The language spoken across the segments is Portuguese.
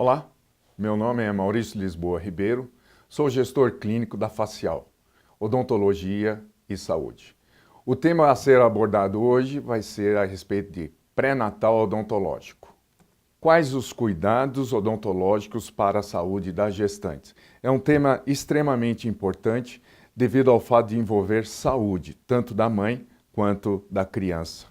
Olá, meu nome é Maurício Lisboa Ribeiro, sou gestor clínico da Facial, Odontologia e Saúde. O tema a ser abordado hoje vai ser a respeito de pré-natal odontológico. Quais os cuidados odontológicos para a saúde das gestantes? É um tema extremamente importante devido ao fato de envolver saúde, tanto da mãe quanto da criança.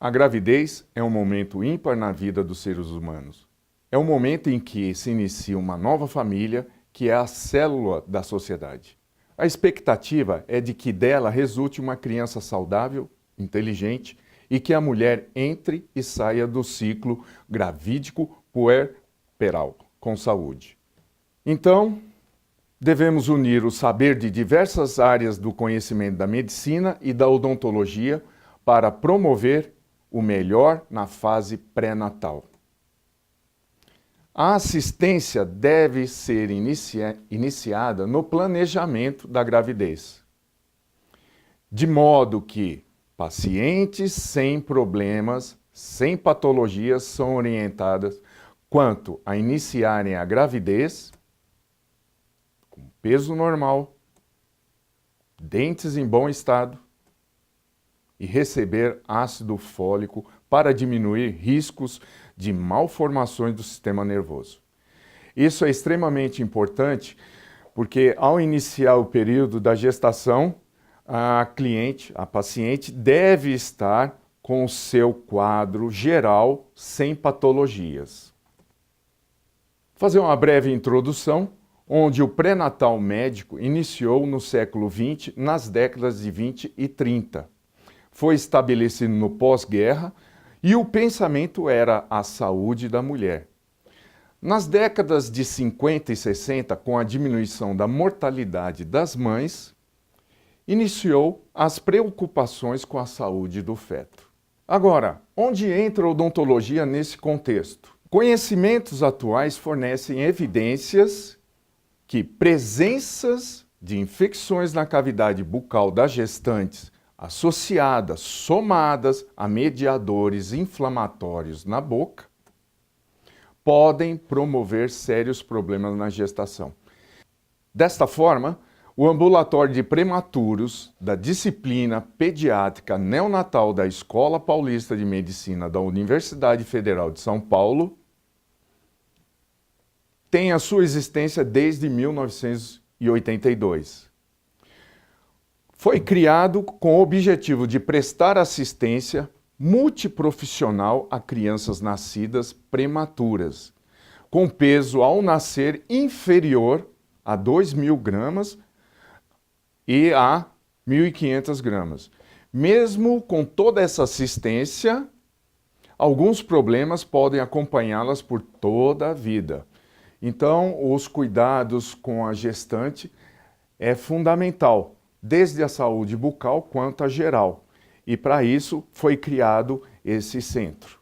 A gravidez é um momento ímpar na vida dos seres humanos. É um momento em que se inicia uma nova família, que é a célula da sociedade. A expectativa é de que dela resulte uma criança saudável, inteligente e que a mulher entre e saia do ciclo gravídico puerperal com saúde. Então, devemos unir o saber de diversas áreas do conhecimento da medicina e da odontologia para promover o melhor na fase pré-natal. A assistência deve ser iniciada no planejamento da gravidez, de modo que pacientes sem problemas, sem patologias, são orientadas quanto a iniciarem a gravidez com peso normal, dentes em bom estado, e receber ácido fólico para diminuir riscos de malformações do sistema nervoso. Isso é extremamente importante porque ao iniciar o período da gestação, a paciente deve estar com o seu quadro geral sem patologias. Vou fazer uma breve introdução, onde o pré-natal médico iniciou no século XX, nas décadas de 20 e 30. Foi estabelecido no pós-guerra e o pensamento era a saúde da mulher. Nas décadas de 50 e 60, com a diminuição da mortalidade das mães, iniciou as preocupações com a saúde do feto. Agora, onde entra a odontologia nesse contexto? Conhecimentos atuais fornecem evidências que presenças de infecções na cavidade bucal das gestantes associadas, somadas a mediadores inflamatórios na boca, podem promover sérios problemas na gestação. Desta forma, o ambulatório de prematuros da disciplina pediátrica neonatal da Escola Paulista de Medicina da Universidade Federal de São Paulo tem a sua existência desde 1982. Foi criado com o objetivo de prestar assistência multiprofissional a crianças nascidas prematuras, com peso ao nascer inferior a 2.000 gramas e a 1.500 gramas. Mesmo com toda essa assistência, alguns problemas podem acompanhá-las por toda a vida. Então, os cuidados com a gestante é fundamental, desde a saúde bucal quanto a geral. E para isso foi criado esse centro.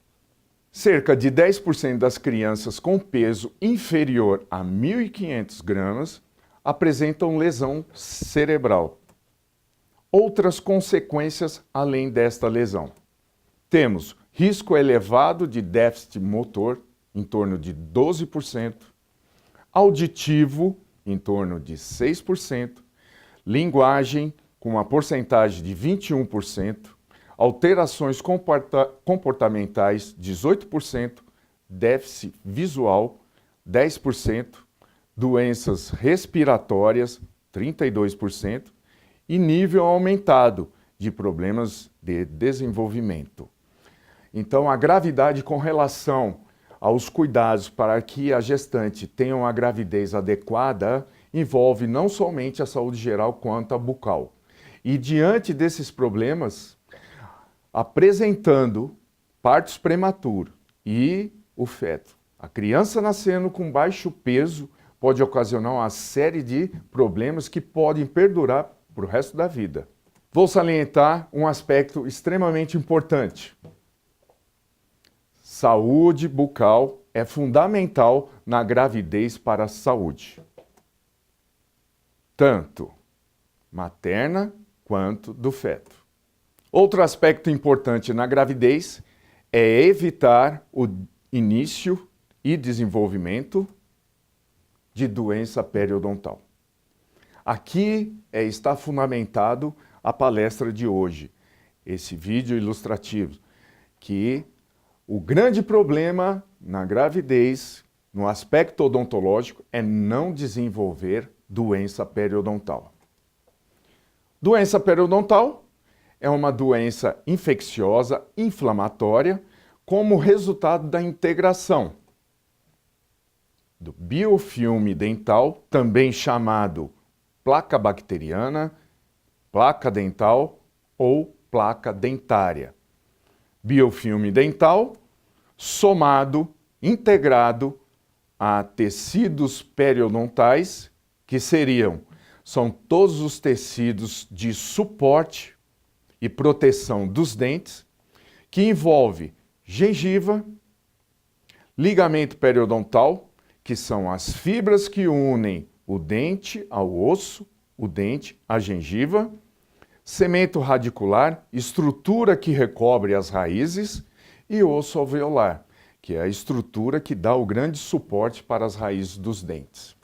Cerca de 10% das crianças com peso inferior a 1.500 gramas apresentam lesão cerebral. Outras consequências além desta lesão. Temos risco elevado de déficit motor, em torno de 12%, auditivo, em torno de 6%, linguagem, com uma porcentagem de 21%, alterações comportamentais, 18%, déficit visual, 10%, doenças respiratórias, 32%, e nível aumentado de problemas de desenvolvimento. Então, a gravidade com relação aos cuidados para que a gestante tenha uma gravidez adequada envolve não somente a saúde geral quanto a bucal. E diante desses problemas, apresentando partos prematuros e o feto, a criança nascendo com baixo peso pode ocasionar uma série de problemas que podem perdurar para o resto da vida. Vou salientar um aspecto extremamente importante. Saúde bucal é fundamental na gravidez para a saúde, tanto materna quanto do feto. Outro aspecto importante na gravidez é evitar o início e desenvolvimento de doença periodontal. Aqui está fundamentado a palestra de hoje, esse vídeo ilustrativo, que o grande problema na gravidez, no aspecto odontológico, é não desenvolver doença periodontal. Doença periodontal é uma doença infecciosa, inflamatória, como resultado da integração do biofilme dental, também chamado placa bacteriana, placa dental ou placa dentária. Biofilme dental somado, integrado a tecidos periodontais, que são todos os tecidos de suporte e proteção dos dentes, que envolve gengiva, ligamento periodontal, que são as fibras que unem o dente ao osso, o dente à gengiva, cemento radicular, estrutura que recobre as raízes, e osso alveolar, que é a estrutura que dá o grande suporte para as raízes dos dentes.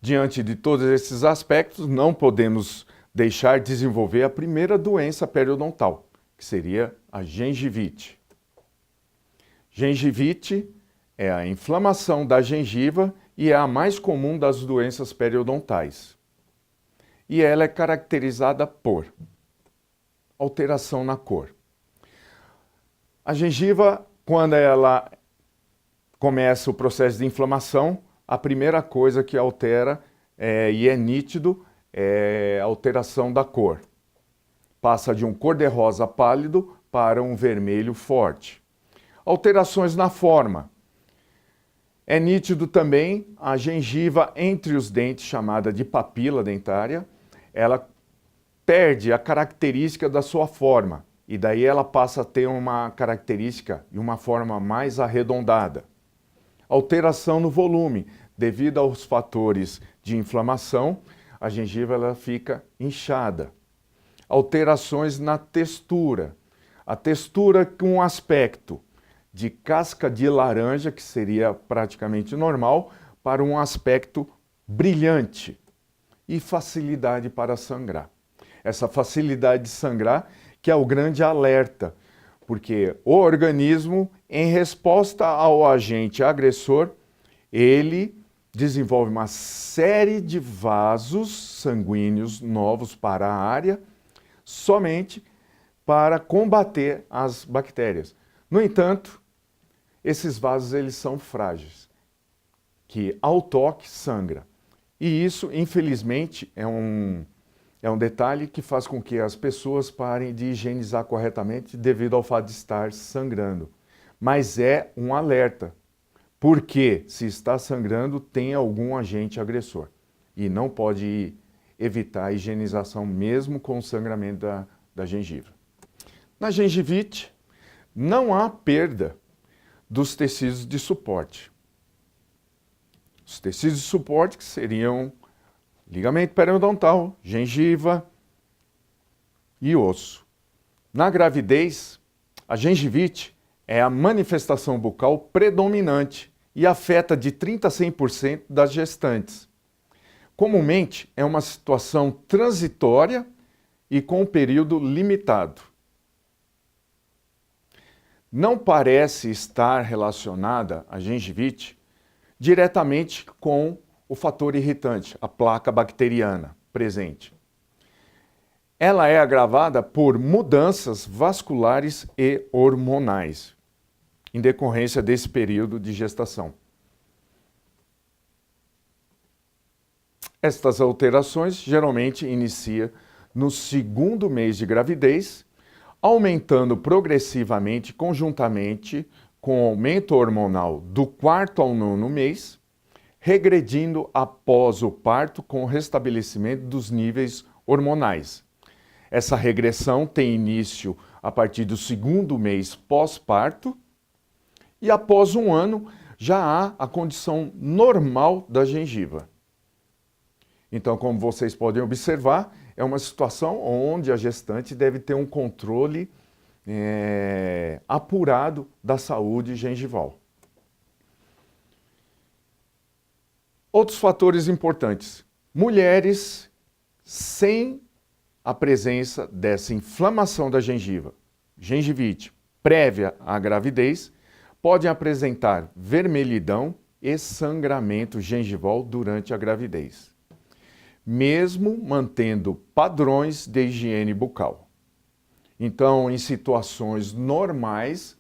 Diante de todos esses aspectos, não podemos deixar de desenvolver a primeira doença periodontal, que seria a gengivite. Gengivite é a inflamação da gengiva e é a mais comum das doenças periodontais. E ela é caracterizada por alteração na cor. A gengiva, quando ela começa o processo de inflamação, a primeira coisa que altera e é nítido é a alteração da cor. Passa de um cor-de-rosa pálido para um vermelho forte. Alterações na forma. É nítido também a gengiva entre os dentes, chamada de papila dentária. Ela perde a característica da sua forma e daí ela passa a ter uma característica e uma forma mais arredondada. Alteração no volume. Devido aos fatores de inflamação, a gengiva ela fica inchada. Alterações na textura. A textura com um aspecto de casca de laranja, que seria praticamente normal, para um aspecto brilhante e facilidade para sangrar. Essa facilidade de sangrar que é o grande alerta, porque o organismo, em resposta ao agente agressor, ele desenvolve uma série de vasos sanguíneos novos para a área, somente para combater as bactérias. No entanto, esses vasos eles são frágeis, que ao toque sangra. E isso, infelizmente, é um detalhe que faz com que as pessoas parem de higienizar corretamente devido ao fato de estar sangrando. Mas é um alerta, porque se está sangrando, tem algum agente agressor. E não pode evitar a higienização mesmo com o sangramento da gengiva. Na gengivite, não há perda dos tecidos de suporte. Os tecidos de suporte que seriam ligamento periodontal, gengiva e osso. Na gravidez, a gengivite é a manifestação bucal predominante e afeta de 30% a 100% das gestantes. Comumente, é uma situação transitória e com um período limitado. Não parece estar relacionada a gengivite diretamente com o fator irritante, a placa bacteriana presente. Ela é agravada por mudanças vasculares e hormonais, em decorrência desse período de gestação. Estas alterações geralmente iniciam no segundo mês de gravidez, aumentando progressivamente, conjuntamente com o aumento hormonal do 4º ao 9º mês, regredindo após o parto com o restabelecimento dos níveis hormonais. Essa regressão tem início a partir do 2º mês pós-parto e após 1 ano já há a condição normal da gengiva. Então, como vocês podem observar, é uma situação onde a gestante deve ter um controle apurado da saúde gengival. Outros fatores importantes. Mulheres sem a presença dessa inflamação da gengiva, gengivite, prévia à gravidez, podem apresentar vermelhidão e sangramento gengival durante a gravidez, mesmo mantendo padrões de higiene bucal. Então, em situações normais,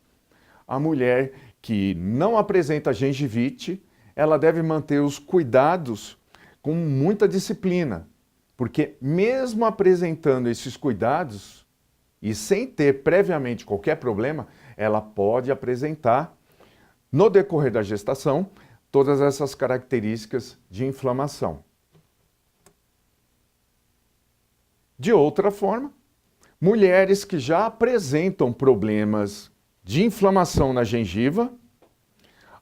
a mulher que não apresenta gengivite, ela deve manter os cuidados com muita disciplina, porque mesmo apresentando esses cuidados e sem ter previamente qualquer problema, ela pode apresentar, no decorrer da gestação, todas essas características de inflamação. De outra forma, mulheres que já apresentam problemas de inflamação na gengiva,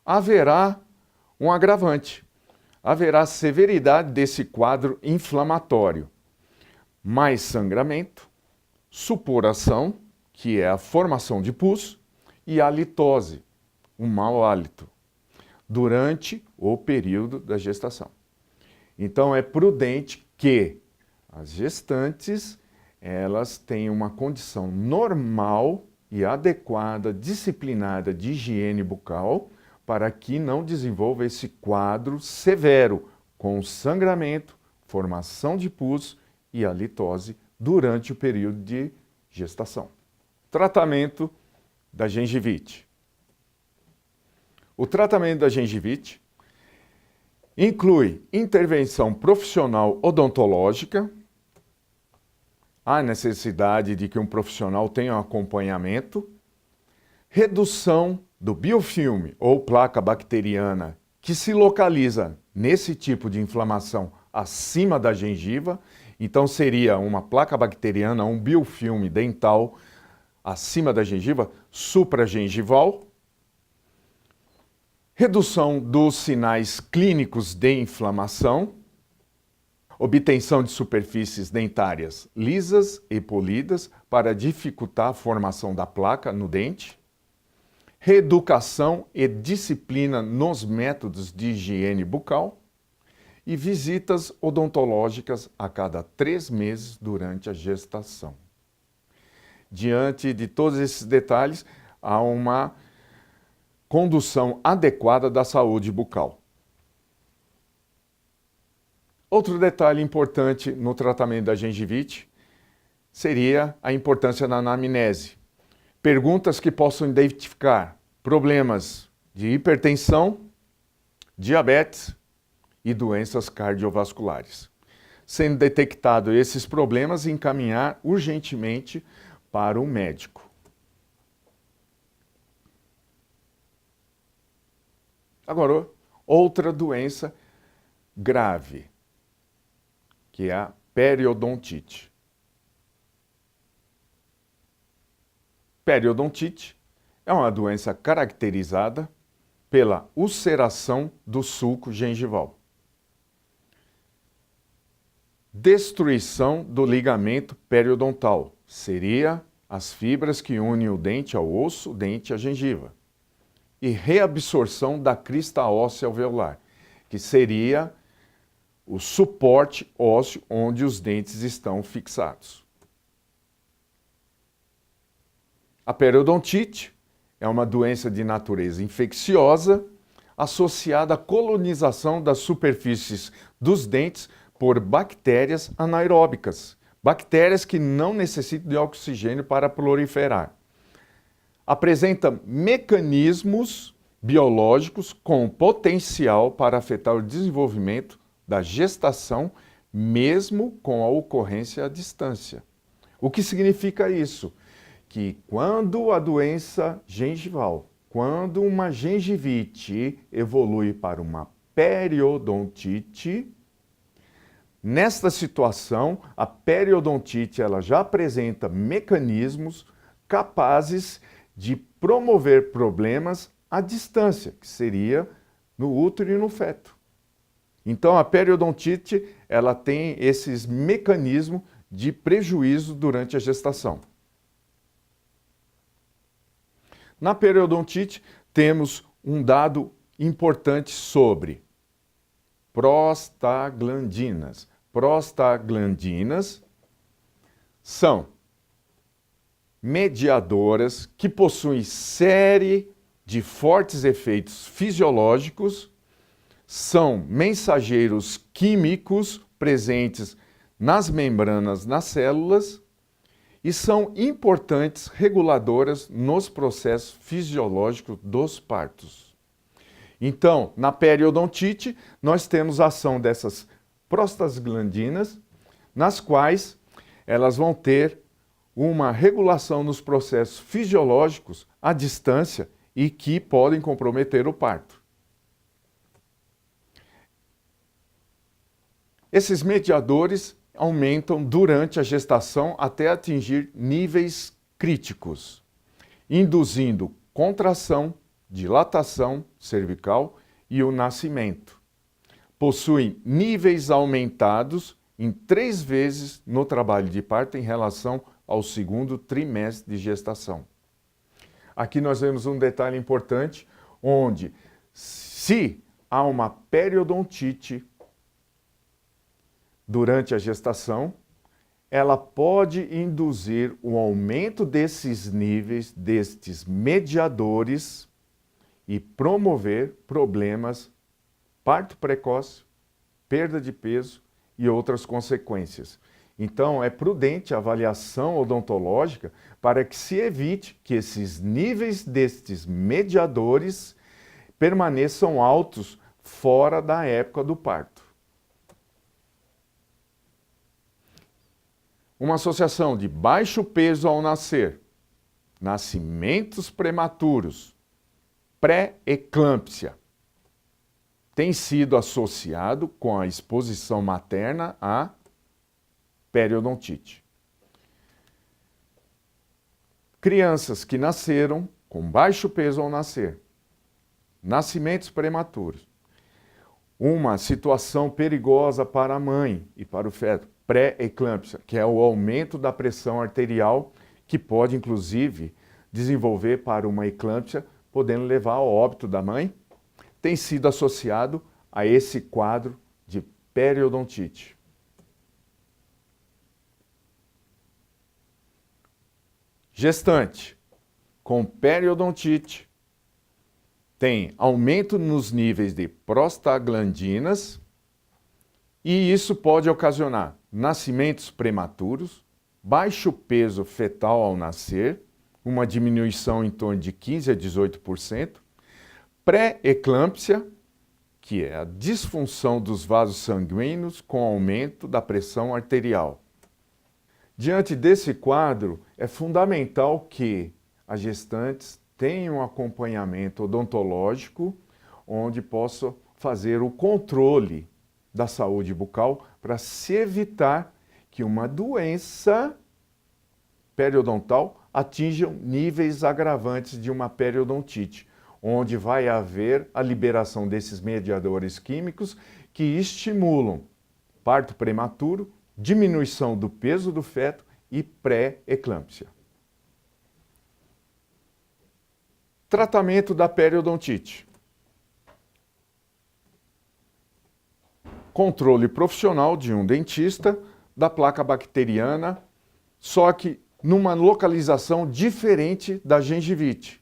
haverá um agravante. Haverá severidade desse quadro inflamatório. Mais sangramento, supuração, que é a formação de pus, e halitose, um mau hálito, durante o período da gestação. Então é prudente que as gestantes elas tenham uma condição normal e adequada, disciplinada de higiene bucal, para que não desenvolva esse quadro severo, com sangramento, formação de pus e halitose durante o período de gestação. Tratamento da gengivite. O tratamento da gengivite inclui intervenção profissional odontológica, a necessidade de que um profissional tenha um acompanhamento, redução do biofilme ou placa bacteriana que se localiza nesse tipo de inflamação acima da gengiva, então seria uma placa bacteriana, um biofilme dental acima da gengiva, supragengival, redução dos sinais clínicos de inflamação, obtenção de superfícies dentárias lisas e polidas para dificultar a formação da placa no dente, reeducação e disciplina nos métodos de higiene bucal e visitas odontológicas a cada 3 meses durante a gestação. Diante de todos esses detalhes, há uma condução adequada da saúde bucal. Outro detalhe importante no tratamento da gengivite seria a importância da anamnese. Perguntas que possam identificar problemas de hipertensão, diabetes e doenças cardiovasculares. Sendo detectados esses problemas, encaminhar urgentemente para o médico. Agora, outra doença grave, que é a periodontite. Periodontite é uma doença caracterizada pela ulceração do sulco gengival, destruição do ligamento periodontal, seria as fibras que unem o dente ao osso, o dente à gengiva, e reabsorção da crista óssea alveolar, que seria o suporte ósseo onde os dentes estão fixados. A periodontite é uma doença de natureza infecciosa associada à colonização das superfícies dos dentes por bactérias anaeróbicas, bactérias que não necessitam de oxigênio para proliferar. Apresenta mecanismos biológicos com potencial para afetar o desenvolvimento da gestação, mesmo com a ocorrência à distância. O que significa isso? Que quando a doença gengival, quando uma gengivite evolui para uma periodontite, nesta situação, a periodontite ela já apresenta mecanismos capazes de promover problemas à distância, que seria no útero e no feto. Então, a periodontite ela tem esses mecanismos de prejuízo durante a gestação. Na periodontite, temos um dado importante sobre prostaglandinas. Prostaglandinas são mediadoras que possuem série de fortes efeitos fisiológicos, são mensageiros químicos presentes nas membranas das células e são importantes reguladoras nos processos fisiológicos dos partos. Então, na periodontite, nós temos a ação dessas prostaglandinas, nas quais elas vão ter uma regulação nos processos fisiológicos à distância e que podem comprometer o parto. Esses mediadores aumentam durante a gestação até atingir níveis críticos, induzindo contração, dilatação cervical e o nascimento. Possuem níveis aumentados em 3 vezes no trabalho de parto em relação ao segundo trimestre de gestação. Aqui nós vemos um detalhe importante, onde se há uma periodontite durante a gestação, ela pode induzir o aumento desses níveis, destes mediadores e promover problemas, parto precoce, perda de peso e outras consequências. Então, é prudente a avaliação odontológica para que se evite que esses níveis destes mediadores permaneçam altos fora da época do parto. Uma associação de baixo peso ao nascer, nascimentos prematuros, pré-eclâmpsia, tem sido associado com a exposição materna à periodontite. Crianças que nasceram com baixo peso ao nascer, nascimentos prematuros, uma situação perigosa para a mãe e para o feto, pré-eclâmpsia, que é o aumento da pressão arterial, que pode inclusive desenvolver para uma eclâmpsia, podendo levar ao óbito da mãe, tem sido associado a esse quadro de periodontite. Gestante com periodontite tem aumento nos níveis de prostaglandinas e isso pode ocasionar nascimentos prematuros, baixo peso fetal ao nascer, uma diminuição em torno de 15% a 18%, pré-eclâmpsia, que é a disfunção dos vasos sanguíneos com aumento da pressão arterial. Diante desse quadro, é fundamental que as gestantes tenham um acompanhamento odontológico, onde possam fazer o controle da saúde bucal para se evitar que uma doença periodontal atinja níveis agravantes de uma periodontite, onde vai haver a liberação desses mediadores químicos que estimulam parto prematuro, diminuição do peso do feto e pré-eclâmpsia. Tratamento da periodontite. Controle profissional de um dentista da placa bacteriana, só que numa localização diferente da gengivite.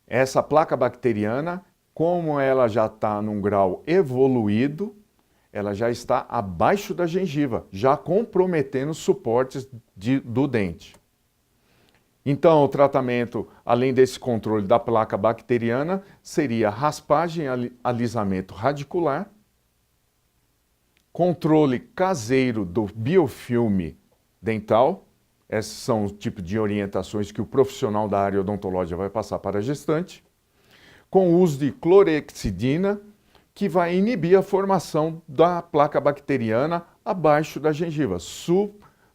Essa placa bacteriana, como ela já está num grau evoluído, ela já está abaixo da gengiva, já comprometendo os suportes do dente. Então, o tratamento, além desse controle da placa bacteriana, seria raspagem e alisamento radicular, controle caseiro do biofilme dental. Esses são os tipos de orientações que o profissional da área odontológica vai passar para a gestante, com o uso de clorexidina, que vai inibir a formação da placa bacteriana abaixo da gengiva,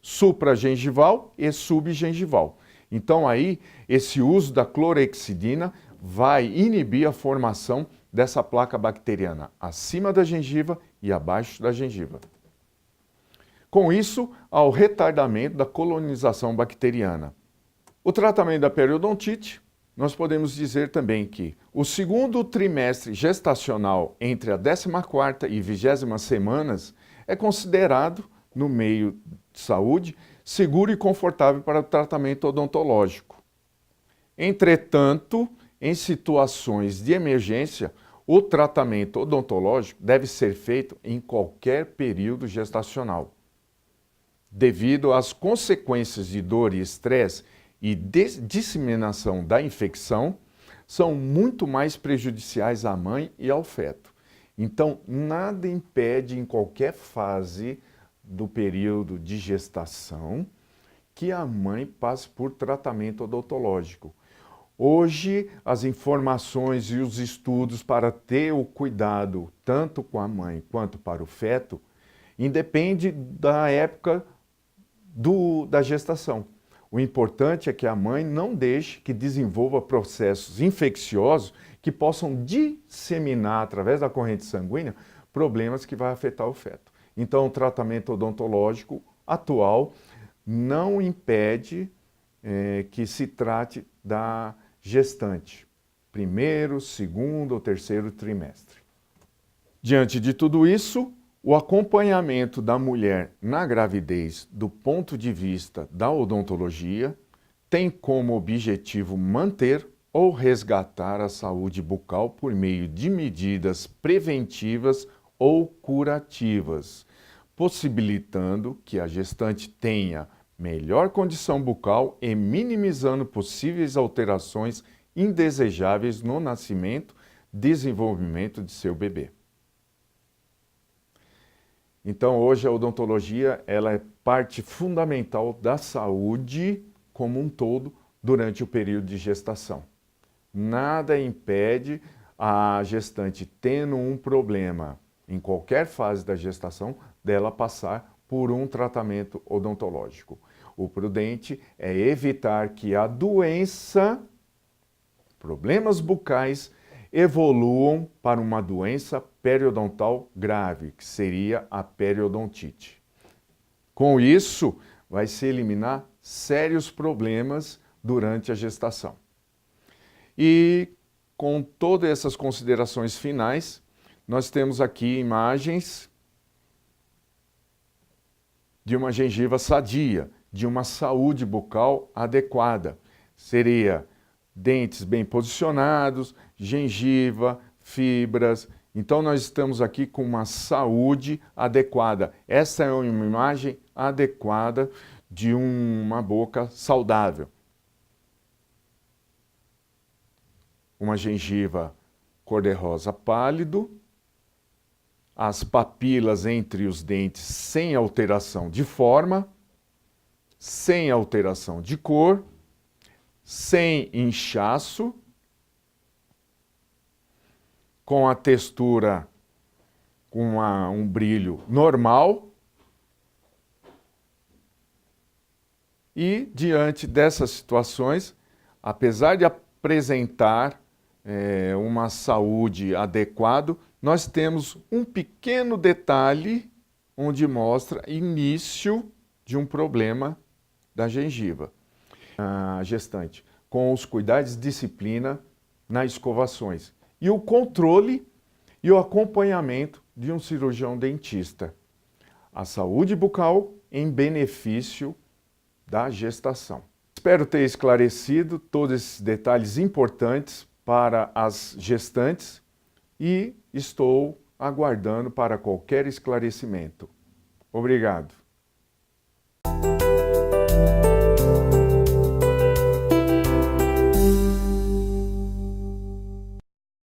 supragengival e subgengival. Então aí, esse uso da clorexidina vai inibir a formação dessa placa bacteriana acima da gengiva e abaixo da gengiva. Com isso, ao retardamento da colonização bacteriana. O tratamento da periodontite nós podemos dizer também que o segundo trimestre gestacional entre a 14ª e 20ª semanas é considerado, no meio de saúde, seguro e confortável para o tratamento odontológico. Entretanto, em situações de emergência, o tratamento odontológico deve ser feito em qualquer período gestacional. Devido às consequências de dor e estresse e disseminação da infecção, são muito mais prejudiciais à mãe e ao feto. Então, nada impede em qualquer fase do período de gestação que a mãe passe por tratamento odontológico. Hoje, as informações e os estudos para ter o cuidado tanto com a mãe quanto para o feto, independe da época da gestação. O importante é que a mãe não deixe que desenvolva processos infecciosos que possam disseminar, através da corrente sanguínea, problemas que vão afetar o feto. Então, o tratamento odontológico atual não impede que se trate da gestante, primeiro, segundo ou terceiro trimestre. Diante de tudo isso, o acompanhamento da mulher na gravidez do ponto de vista da odontologia tem como objetivo manter ou resgatar a saúde bucal por meio de medidas preventivas ou curativas, possibilitando que a gestante tenha melhor condição bucal e minimizando possíveis alterações indesejáveis no nascimento e desenvolvimento de seu bebê. Então, hoje a odontologia ela é parte fundamental da saúde como um todo durante o período de gestação. Nada impede a gestante tendo um problema em qualquer fase da gestação dela passar por um tratamento odontológico. O prudente é evitar que a doença, problemas bucais, evoluam para uma doença periodontal grave, que seria a periodontite. Com isso, vai se eliminar sérios problemas durante a gestação. E com todas essas considerações finais, nós temos aqui imagens de uma gengiva sadia, de uma saúde bucal adequada. Seria dentes bem posicionados, gengiva, fibras. Então, nós estamos aqui com uma saúde adequada. Essa é uma imagem adequada de uma boca saudável. Uma gengiva cor-de-rosa pálido, as papilas entre os dentes sem alteração de forma, sem alteração de cor, sem inchaço, com a textura com um brilho normal. E, diante dessas situações, apesar de apresentar uma saúde adequada, nós temos um pequeno detalhe onde mostra início de um problema da gengiva. A gestante, com os cuidados e disciplina nas escovações e o controle e o acompanhamento de um cirurgião dentista. A saúde bucal em benefício da gestação. Espero ter esclarecido todos esses detalhes importantes para as gestantes e estou aguardando para qualquer esclarecimento. Obrigado.